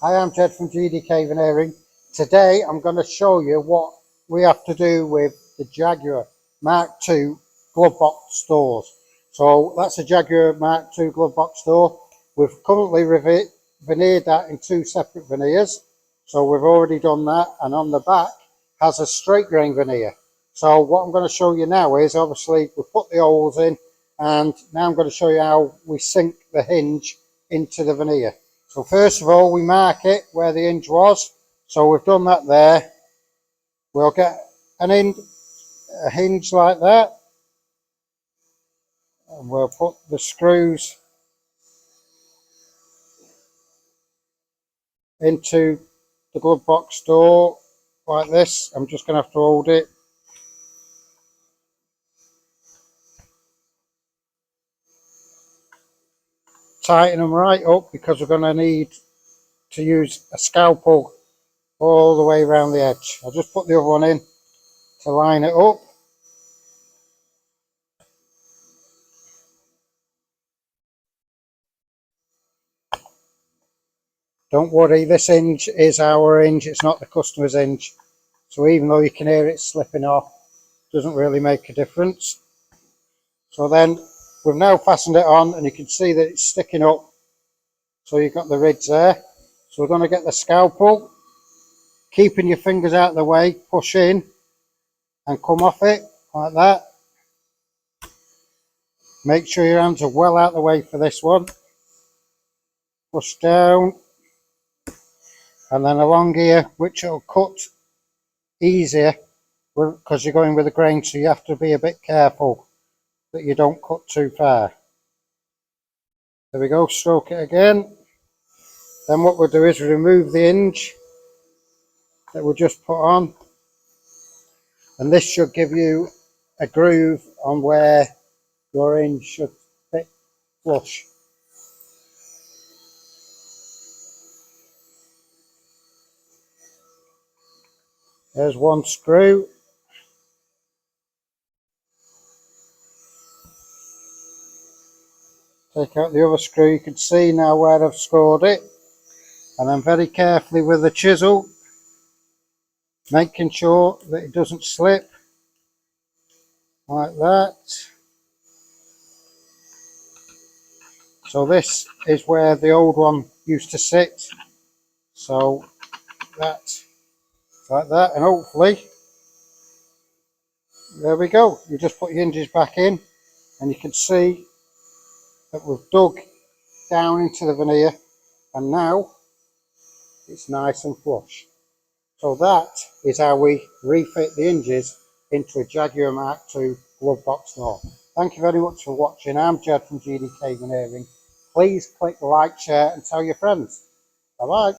Hi, I'm Jed from GDK Veneering. Today I'm going to show you what we have to do with the Jaguar Mark II glove box doors. So that's a Jaguar Mark II glove box door. We've currently veneered that in two separate veneers. So we've already done that, and on the back has a straight grain veneer. So what I'm going to show you now is, obviously we put the holes in, and now I'm going to show you how we sink the hinge into the veneer. So first of all, we mark it where the hinge was. So we've done that there. We'll get a hinge like that, and we'll put the screws into the glove box door like this. I'm just going to have to hold it. Tighten them right up, because we're going to need to use a scalpel all the way around the edge. I'll just put the other one in to line it up. Don't worry, this hinge is our hinge, it's not the customer's hinge. So even though you can hear it slipping off, it doesn't really make a difference. So then we've now fastened it on, and you can see that it's sticking up. So you've got the ridge there. So we're going to get the scalpel, keeping your fingers out of the way, push in and come off it like that. Make sure your hands are well out of the way for this one. Push down, and then along here, which will cut easier because you're going with a grain, so you have to be a bit careful that you don't cut too far. There we go, stroke it again. Then what we'll do is remove the hinge that we'll just put on, and this should give you a groove on where your hinge should fit flush. There's one screw. Take out the other screw. You can see now where I've scored it, and then very carefully with the chisel, making sure that it doesn't slip like that. So this is where the old one used to sit. So that's like that, and hopefully, there we go. You just put your hinges back in, and you can see that we've dug down into the veneer, and now it's nice and flush. So that is how we refit the hinges into a Jaguar Mark II glove box door. Thank you very much for watching. I'm Jed from GDK Veneering. Please click like, share and tell your friends. Bye bye.